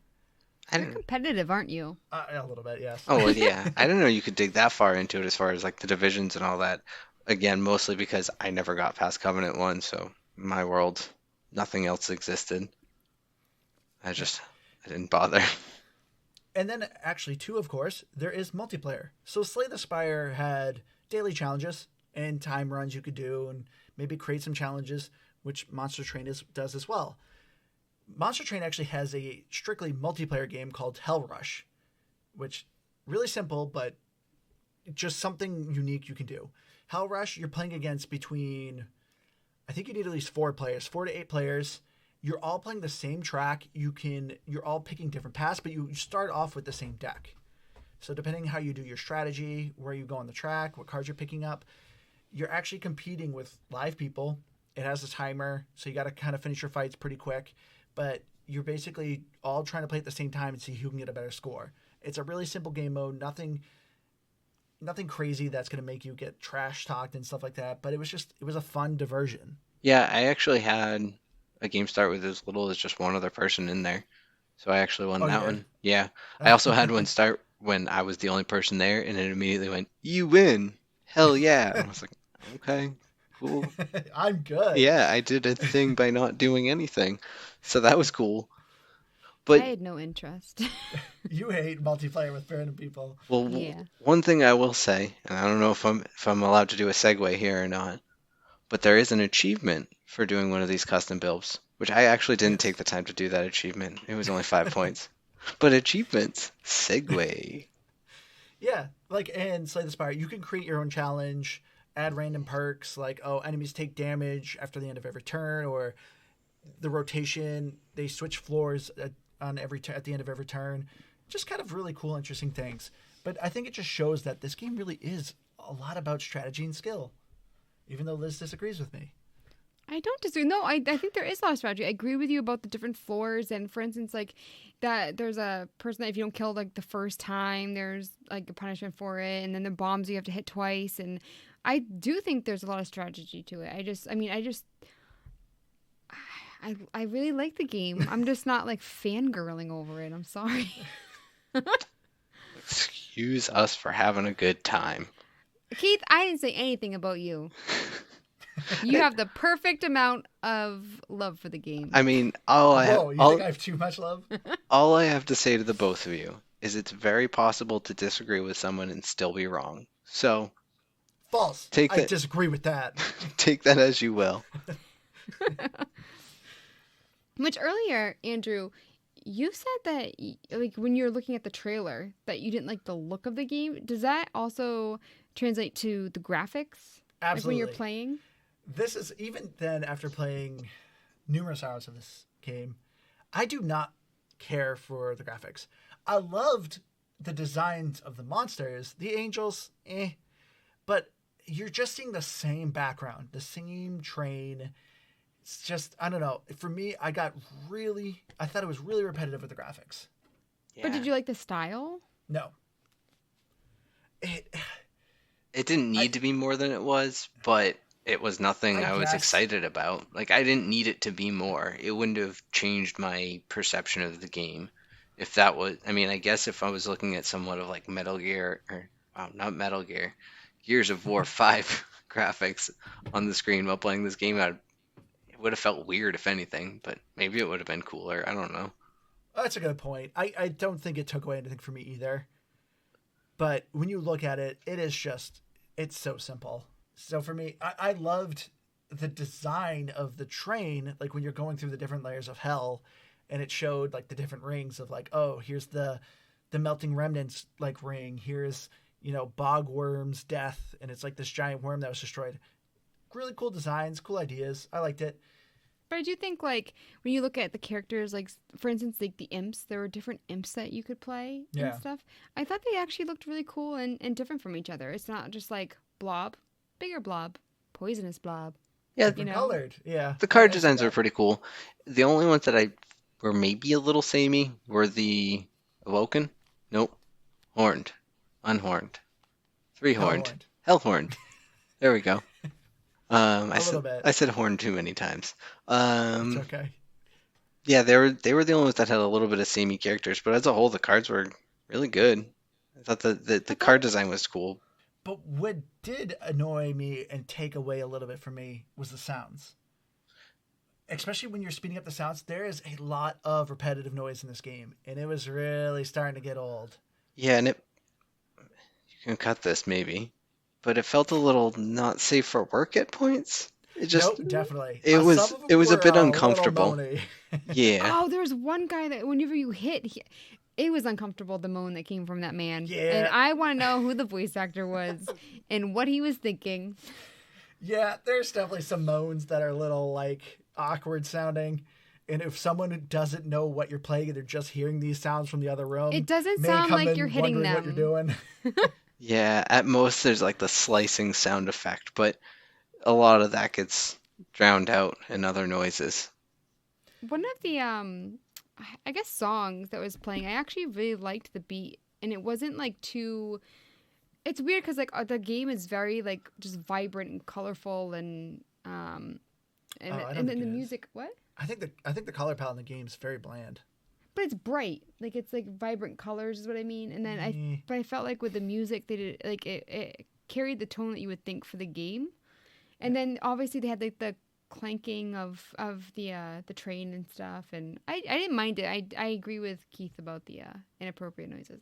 You're competitive, aren't you? A little bit, yes. Oh, well, yeah. I didn't know you could dig that far into it as far as like the divisions and all that. Again, mostly because I never got past Covenant 1, so in my world, nothing else existed. I didn't bother. And then, actually, too, of course, there is multiplayer. So Slay the Spire had daily challenges and time runs you could do and maybe create some challenges, which Monster Train does as well. Monster Train actually has a strictly multiplayer game called Hell Rush, which really simple, but just something unique you can do. Hell Rush, you're playing against between, I think you need at least 4 players, 4 to 8 players. You're all playing the same track. You're all picking different paths, but you start off with the same deck. So depending on how you do your strategy, where you go on the track, what cards you're picking up, you're actually competing with live people. It has a timer, so you got to kind of finish your fights pretty quick. But you're basically all trying to play at the same time and see who can get a better score. It's a really simple game mode, nothing crazy that's going to make you get trash talked and stuff like that. But it was a fun diversion. Yeah, I actually had a game start with as little as just one other person in there. So I actually won that one. Yeah. I also had one start when I was the only person there, and it immediately went, "You win. Hell yeah." And I was like, okay, cool. I'm good. Yeah, I did a thing by not doing anything. So that was cool. But I had no interest. You hate multiplayer with random people. well, Yeah. one thing I will say, and I don't know if I'm allowed to do a segue here or not, but there is an achievement for doing one of these custom builds, which I actually didn't take the time to do that achievement. It was only 5 points. But achievements, segue. Yeah, like in Slay the Spire, you can create your own challenge, add random perks like, enemies take damage after the end of every turn, or the rotation, they switch floors at the end of every turn. Just kind of really cool, interesting things. But I think it just shows that this game really is a lot about strategy and skill, even though Liz disagrees with me. I don't disagree. No, I think there is a lot of strategy. I agree with you about the different floors. And for instance, like that there's a person that if you don't kill like the first time, there's like a punishment for it. And then the bombs you have to hit twice. And I do think there's a lot of strategy to it. I really like the game. I'm just not like fangirling over it. I'm sorry. Excuse us for having a good time. Keith, I didn't say anything about you. You have the perfect amount of love for the game. I mean, Whoa, you think I have too much love? all I have to say to the both of you is it's very possible to disagree with someone and still be wrong. So False. I disagree with that. take that as you will. Which earlier, Andrew, you said that like when you're looking at the trailer that you didn't like the look of the game. Does that also translate to the graphics? Absolutely. Like when you're playing? This is, even then, after playing numerous hours of this game, I do not care for the graphics. I loved the designs of the monsters, the angels, but you're just seeing the same background, the same train. It's just, I don't know. For me, I thought it was really repetitive with the graphics. Yeah. But did you like the style? No. It didn't need to be more than it was, but it was nothing I was excited about. Like, I didn't need it to be more. It wouldn't have changed my perception of the game. If that was, I mean, I guess if I was looking at somewhat of like Metal Gear, or, not Metal Gear, Gears of War 5 graphics on the screen while playing this game, it would have felt weird, if anything, but maybe it would have been cooler. I don't know. That's a good point. I don't think it took away anything from me either. But when you look at it, it's so simple. So for me, I loved the design of the train, like when you're going through the different layers of hell, and it showed like the different rings of like, oh, here's the melting remnants like ring. Here's, Bogworm's death, and it's like this giant worm that was destroyed. Really cool designs, cool ideas. I liked it. But I do think, like, when you look at the characters, like, for instance, like the imps, there were different imps that you could play and stuff. I thought they actually looked really cool and different from each other. It's not just like blob, bigger blob, poisonous blob. Yeah, colored. Yeah. The card designs are pretty cool. The only ones that were maybe a little samey were the awoken. Nope. Horned. Unhorned. Three-horned. Hell-horned. There we go. I said horn too many times. It's okay. Yeah, they were the only ones that had a little bit of samey characters, but as a whole, the cards were really good. I thought the card design was cool. But what did annoy me and take away a little bit from me was the sounds. Especially when you're speeding up the sounds, there is a lot of repetitive noise in this game, and it was really starting to get old. Yeah, and you can cut this maybe. But it felt a little not safe for work at points. Nope, definitely. It was a bit uncomfortable. Yeah. Oh, there was one guy that whenever you hit, it was uncomfortable, the moan that came from that man. Yeah. And I want to know who the voice actor was and what he was thinking. Yeah, there's definitely some moans that are a little, like, awkward sounding. And if someone doesn't know what you're playing and they're just hearing these sounds from the other room, it doesn't sound like you're hitting them. What you're doing. Yeah, at most there's like the slicing sound effect, but a lot of that gets drowned out in other noises. One of the I guess songs that was playing, I actually really liked the beat, and it wasn't like too. It's weird because like the game is very like just vibrant and colorful and then the music. What? I think the color palette in the game is very bland. But it's bright, like it's like vibrant colors is what I mean. And then I felt like with the music they did like it carried the tone that you would think for the game. And then obviously they had like the clanking of the train and stuff, and I didn't mind it. I agree with Keith about the inappropriate noises.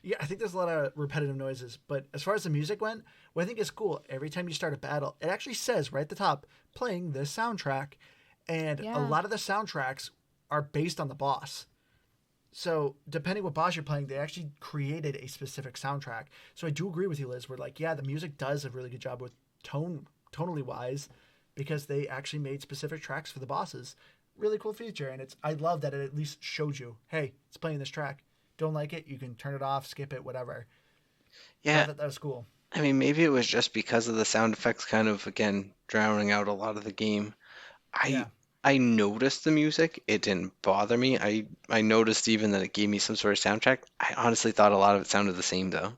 Yeah, I think there's a lot of repetitive noises, but as far as the music went, what I think is cool, every time you start a battle, it actually says right at the top, playing this soundtrack, and a lot of the soundtracks are based on the boss. So depending what boss you're playing, they actually created a specific soundtrack. So I do agree with you, Liz. We're like, yeah, the music does a really good job with tonally wise, because they actually made specific tracks for the bosses. Really cool feature, and I love that it at least showed you, hey, it's playing this track. Don't like it, you can turn it off, skip it, whatever. Yeah, that was cool. I mean, maybe it was just because of the sound effects kind of again drowning out a lot of the game. I noticed the music. It didn't bother me. I noticed even that it gave me some sort of soundtrack. I honestly thought a lot of it sounded the same, though.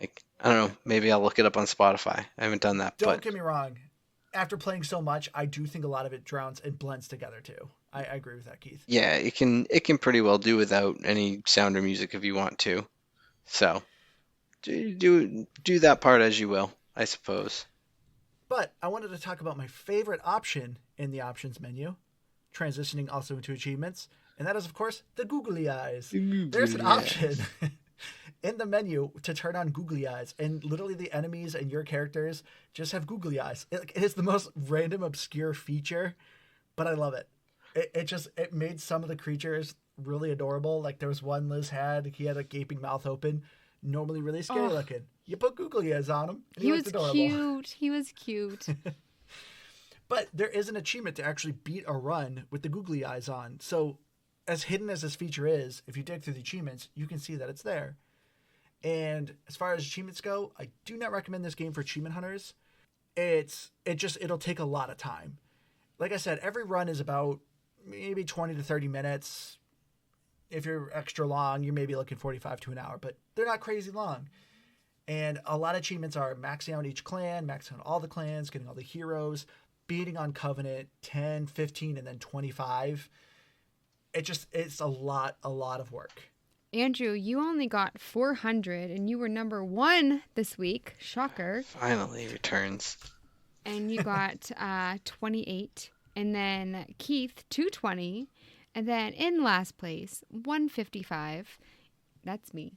Like, I don't know. Maybe I'll look it up on Spotify. I haven't done that, Don't but get me wrong. After playing so much, I do think a lot of it drowns and blends together too. I agree with that, Keith. yeah, it can pretty well do without any sound or music if you want to. So do that part as you will, I suppose. But I wanted to talk about my favorite option in the options menu, transitioning also into achievements, and that is, of course, the googly eyes. There's an option in the menu to turn on googly eyes, and literally the enemies and your characters just have googly eyes. It is the most random, obscure feature, but I love it. It made some of the creatures really adorable. Like there was one Liz had, he had a gaping mouth open, normally really scary looking. You put googly eyes on him, and He was looked adorable. cute. He was cute. But there is an achievement to actually beat a run with the googly eyes on. So as hidden as this feature is, if you dig through the achievements, you can see that it's there. And as far as achievements go, I do not recommend this game for achievement hunters. It'll take a lot of time. Like I said, every run is about maybe 20 to 30 minutes. If you're extra long, you're maybe looking 45 to an hour, but they're not crazy long. And a lot of achievements are maxing out each clan, maxing out all the clans, getting all the heroes, beating on Covenant 10, 15, and then 25. It's a lot of work. Andrew, you only got 400, and you were number 1 this week. Shocker. Finally returns. And you got 28. And then Keith, 220. And then in last place, 155. That's me.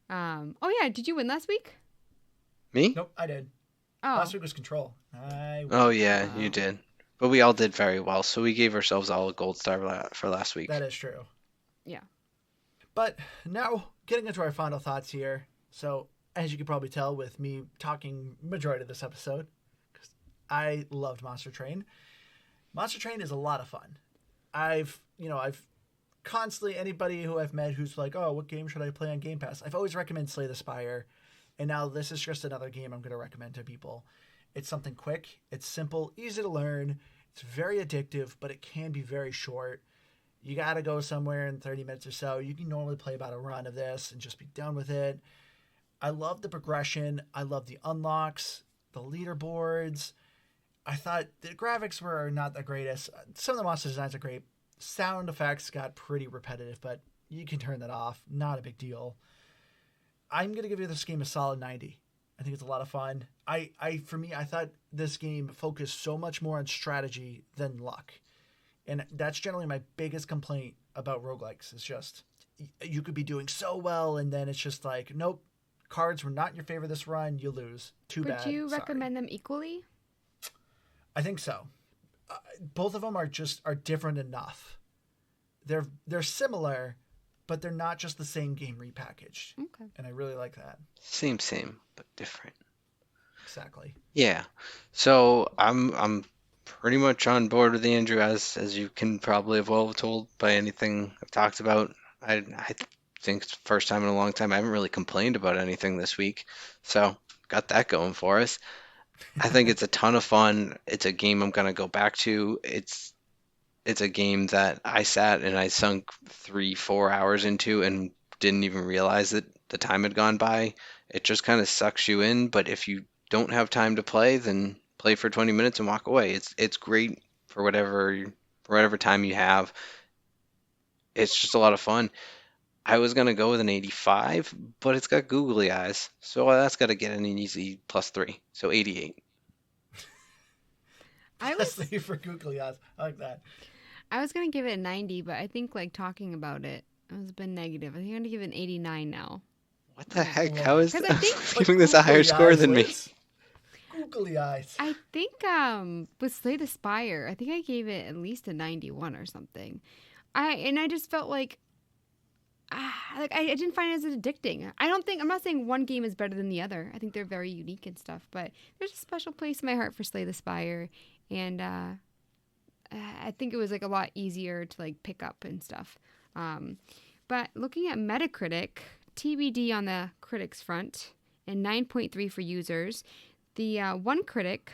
Oh, yeah. Did you win last week? Me? Nope, I did. Oh. Last week was Control. Oh, yeah, you did. But we all did very well, so we gave ourselves all a gold star for last week. That is true. Yeah. But now, getting into our final thoughts here. So, as you can probably tell with me talking majority of this episode, because I loved Monster Train. Monster Train is a lot of fun. I've constantly, anybody who I've met who's like, oh, what game should I play on Game Pass? I've always recommended Slay the Spire. And now this is just another game I'm going to recommend to people. It's something quick. It's simple, easy to learn. It's very addictive, but it can be very short. You got to go somewhere in 30 minutes or so. You can normally play about a run of this and just be done with it. I love the progression. I love the unlocks, the leaderboards. I thought the graphics were not the greatest. Some of the monster designs are great. Sound effects got pretty repetitive, but you can turn that off. Not a big deal. I'm going to give you this game a solid 90. I think it's a lot of fun. For me, I thought this game focused so much more on strategy than luck. And that's generally my biggest complaint about roguelikes. It's just, you could be doing so well, and then it's just like, nope, cards were not your favor this run, you lose. Too bad. Would you recommend them equally? I think so. Both of them are different enough. They're similar, but they're not just the same game repackaged. Okay. And I really like that. Same, but different. Exactly. Yeah. So I'm pretty much on board with Andrew, as you can probably have well told by anything I've talked about. I think it's the first time in a long time I haven't really complained about anything this week. So got that going for us. I think it's a ton of fun. It's a game I'm going to go back to. It's a game that I sat and I sunk 3-4 hours into and didn't even realize that the time had gone by. It just kind of sucks you in, but if you don't have time to play, then play for 20 minutes and walk away. It's great for whatever time you have. It's just a lot of fun. I was going to go with an 85, but it's got googly eyes, so that's got to get an easy +3, so 88. Let's leave for googly eyes. I like that. I was going to give it a 90, but I think talking about it, I was a bit negative. I think I'm going to give it an 89 now. What the heck? How is Because I think giving this a higher score than me? Googly eyes. I think with Slay the Spire, I think I gave it at least a 91 or something. I just felt like I didn't find it as addicting. I'm not saying one game is better than the other. I think they're very unique and stuff, but there's a special place in my heart for Slay the Spire, and I think it was a lot easier to pick up and stuff. But looking at Metacritic, TBD on the critics front, and 9.3 for users. The one critic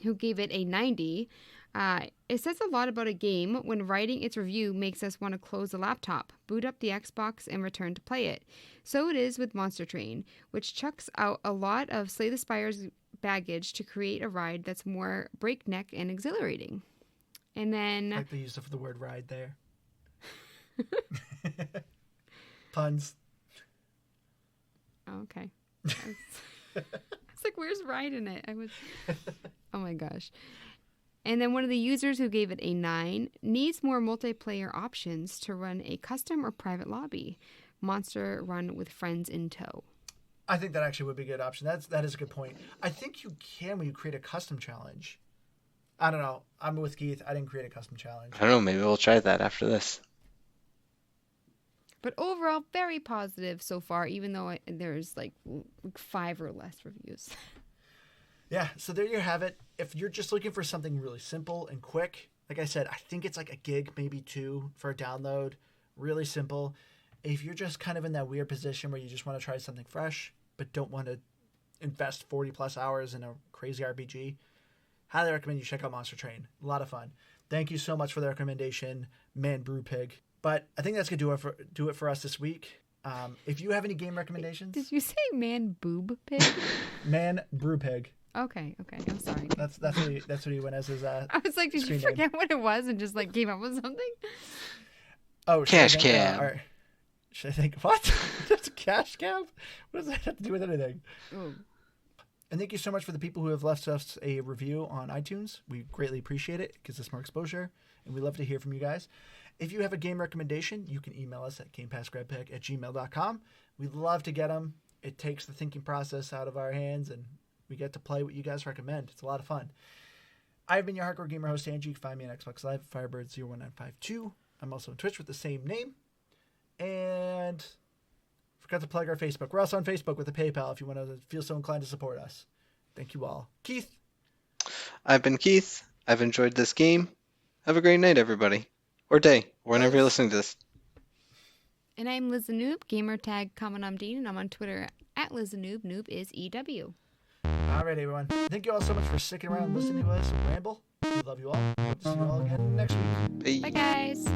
who gave it a 90 It says a lot about a game when writing its review makes us want to close the laptop, boot up the Xbox, and return to play it. So it is with Monster Train, which chucks out a lot of Slay the Spire's baggage to create a ride that's more breakneck and exhilarating. And then... I like the use of the word ride there. Puns. Oh, okay. It's like, where's ride in it? Oh my gosh. And then one of the users who gave it a 9 needs more multiplayer options to run a custom or private lobby. Monster run with friends in tow. I think that actually would be a good option. That is a good point. I think you can when you create a custom challenge. I don't know. I'm with Keith. I didn't create a custom challenge. I don't know. Maybe we'll try that after this. But overall, very positive so far, even though there's like 5 or less reviews. Yeah, so there you have it. If you're just looking for something really simple and quick, like I said, I think it's like a gig, maybe 2 for a download. Really simple. If you're just kind of in that weird position where you just want to try something fresh, but don't want to invest 40 plus hours in a crazy RPG, highly recommend you check out Monster Train. A lot of fun. Thank you so much for the recommendation, Man Brew Pig. But I think that's going to do it for us this week. If you have any game recommendations. Did you say Man Boob Pig? Man Brew Pig. Okay. I'm sorry. That's what he went as his. I was like, did you forget what it was and just like came up with something? Oh, Cash cab. Should I think what? That's a cash cab? What does that have to do with anything? Oh. And thank you so much for the people who have left us a review on iTunes. We greatly appreciate it. It gives us more exposure, and we love to hear from you guys. If you have a game recommendation, you can email us at gamepassgrabpick@gmail.com. We'd love to get them. It takes the thinking process out of our hands, and we get to play what you guys recommend. It's a lot of fun. I've been your hardcore gamer host, Angie. You can find me on Xbox Live, Firebird01952. I'm also on Twitch with the same name. And forgot to plug our Facebook. We're also on Facebook with a PayPal if you want to feel so inclined to support us. Thank you all. Keith. I've been Keith. I've enjoyed this game. Have a great night, everybody. Or day, whenever you're listening to this. And I'm Liz the Noob, gamer tag CommonOmDean, and I'm on Twitter at Liz the Noob. Noob is EW. All right, everyone. Thank you all so much for sticking around and listening to us ramble. We love you all. Hope to see you all again next week. Bye guys. Bye.